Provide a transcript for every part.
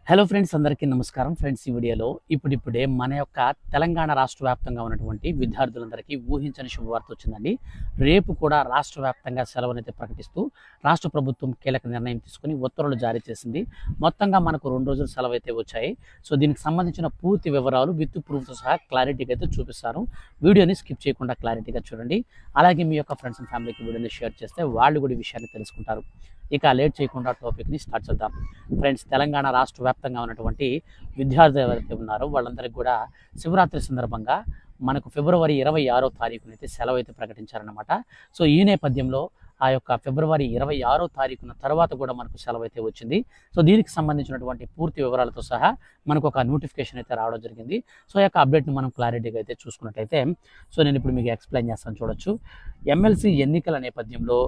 Hello friends, అందరికీ నమస్కారం. Friends, ఈ వీడియోలో ఇప్పుడిప్పుడే మన యొక్క తెలంగాణ రాష్ట్ర వ్యాప్తంగా ఉన్నటువంటి విద్యార్థులందరికీ ఊహించని శుభవార్త వచ్చిందండి. రేపు కూడా రాష్ట్ర వ్యాప్తంగా సెలవునైతే ప్రకటిస్తూ రాష్ట్ర ప్రభుత్వం కీలక నిర్ణయం తీసుకుని ఉత్తర్వులు జారీ చేసింది. మొత్తంగా మనకు 2 రోజులు సెలవు అయితే వచ్చాయి. సో దీనికి సంబంధించిన పూర్తి వివరాలు విత్ ప్రూఫ్తో సహా క్లారిటీగా అయితే చూపిస్తాను. వీడియోని స్కిప్ చేయకుండా క్లారిటీగా చూడండి. అలాగే మీ యొక్క ఫ్రెండ్స్ అండ్ ఫ్యామిలీకి వీడియోని షేర్ చేస్తే వాళ్ళు కూడా ఈ విషయాన్ని తెలుసుకుంటారు. ఇక లేట్ చేయకుండా టాపిక్ని స్టార్ట్ చేద్దాం. ఫ్రెండ్స్, తెలంగాణ రాష్ట్ర వ్యాప్తంగా ఉన్నటువంటి విద్యార్థులు ఎవరైతే ఉన్నారో వాళ్ళందరికీ కూడా శివరాత్రి సందర్భంగా మనకు ఫిబ్రవరి 26వ తారీఖున అయితే సెలవు అయితే ప్రకటించారనమాట. సో ఈ నేపథ్యంలో ఆ యొక్క ఫిబ్రవరి 26వ తారీఖున తర్వాత కూడా మనకు సెలవు అయితే వచ్చింది. సో దీనికి సంబంధించినటువంటి పూర్తి వివరాలతో సహా మనకు ఒక నోటిఫికేషన్ అయితే రావడం జరిగింది. సో ఈ యొక్క అప్డేట్ని మనం క్లారిటీగా అయితే చూసుకున్నట్లయితే, సో నేను ఇప్పుడు మీకు ఎక్స్ప్లెయిన్ చేస్తాను, చూడొచ్చు. ఎమ్మెల్సీ ఎన్నికల నేపథ్యంలో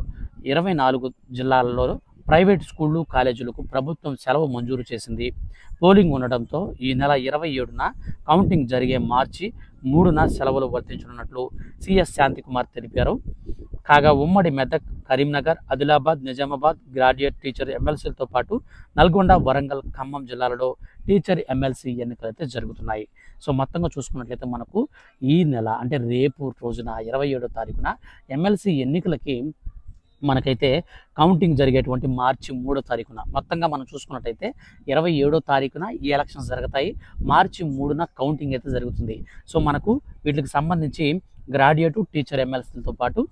24 జిల్లాలలో ప్రైవేట్ స్కూళ్ళు కాలేజీలకు ప్రభుత్వం సెలవు మంజూరు చేసింది. పోలింగ్ ఉండడంతో ఈ నెల 27న కౌంటింగ్ జరిగే మార్చి 3న సెలవులు వర్తించనున్నట్లు సిఎస్ శాంతికుమార్ తెలిపారు. కాగా ఉమ్మడి మెదక్, కరీంనగర్, ఆదిలాబాద్, నిజామాబాద్ గ్రాడ్యుయేట్ టీచర్ ఎమ్మెల్సీలతో పాటు నల్గొండ, వరంగల్, ఖమ్మం జిల్లాలలో టీచర్ ఎమ్మెల్సీ ఎన్నికలు అయితే జరుగుతున్నాయి. సో మొత్తంగా చూసుకున్నట్లయితే మనకు ఈ నెల అంటే రేపు రోజున 27వ తారీఖున ఎమ్మెల్సీ ఎన్నికలకి మనకైతే కౌంటింగ్ జరిగేటువంటి మార్చి 3వ తారీఖున, మొత్తంగా మనం చూసుకున్నట్టయితే 27వ తారీఖున ఈ ఎలక్షన్స్ జరుగుతాయి. మార్చి 3న కౌంటింగ్ అయితే జరుగుతుంది. సో మనకు వీటికి సంబంధించి గ్రాడ్యుయేట్ టీచర్ ఎమ్మెల్సీలతో పాటు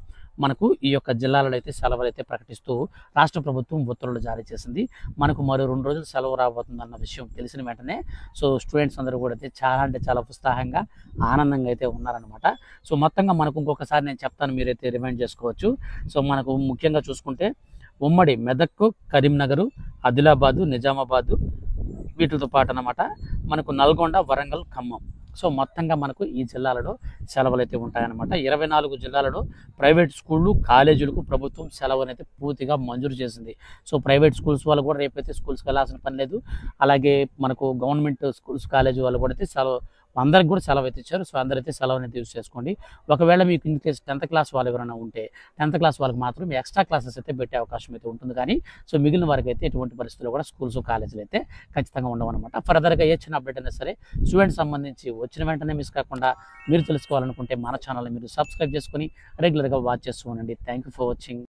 మనకు ఈ యొక్క జిల్లాలలో అయితే సెలవులు అయితే ప్రకటిస్తూ రాష్ట్ర ప్రభుత్వం ఉత్తర్వులు జారీ చేసింది. మనకు మరో 2 రోజులు సెలవు రాబోతుందన్న విషయం తెలిసిన వెంటనే సో స్టూడెంట్స్ అందరూ కూడా అయితే చాలా అంటే చాలా ఉత్సాహంగా ఆనందంగా అయితే ఉన్నారనమాట. సో మొత్తంగా మనకు ఇంకొకసారి నేను చెప్తాను, మీరైతే రిమైండ్ చేసుకోవచ్చు. సో మనకు ముఖ్యంగా చూసుకుంటే ఉమ్మడి మెదక్, కరీంనగర్, ఆదిలాబాదు, నిజామాబాదు వీటితో పాటు అన్నమాట మనకు నల్గొండ, వరంగల్, ఖమ్మం. సో మొత్తంగా మనకు ఈ జిల్లాలలో సెలవులు అయితే ఉంటాయన్నమాట. 24 జిల్లాలలో ప్రైవేట్ స్కూళ్ళు కాలేజీలకు ప్రభుత్వం సెలవు అయితే పూర్తిగా మంజూరు చేసింది. సో ప్రైవేట్ స్కూల్స్ వాళ్ళు కూడా రేపైతే స్కూల్స్కి వెళ్ళాల్సిన పని లేదు. అలాగే మనకు గవర్నమెంట్ స్కూల్స్ కాలేజీ వాళ్ళు కూడా అయితే సెలవు, అందరికి కూడా సెలవు అయితే ఇచ్చారు. సో అందరైతే సెలవు అనేది యూజ్ చేసుకోండి. ఒకవేళ మీకు ఇన్ కేసు 10th క్లాస్ వాళ్ళు ఎవరైనా ఉంటే 10th క్లాస్ వాళ్ళకి మాత్రం ఎక్స్ట్రా క్లాసెస్ అయితే పెట్టే అవకాశం అయితే ఉంటుంది. కానీ సో మిగిలిన వారికి అయితే ఎటువంటి పరిస్థితుల్లో కూడా స్కూల్స్ కాలేజీలు అయితే ఖచ్చితంగా ఉండవన్నమాట. ఫర్దర్గా ఏ చిన్న అప్డేట్ అయినా సరే స్టూడెంట్స్ సంబంధించి వచ్చిన వెంటనే మిస్ కాకుండా మీరు తెలుసుకోవాలనుకుంటే మన ఛానల్ని మీరు సబ్స్క్రైబ్ చేసుకొని రెగ్యులర్గా వాచ్ చేస్తూ ఉండండి. Thank you for watching.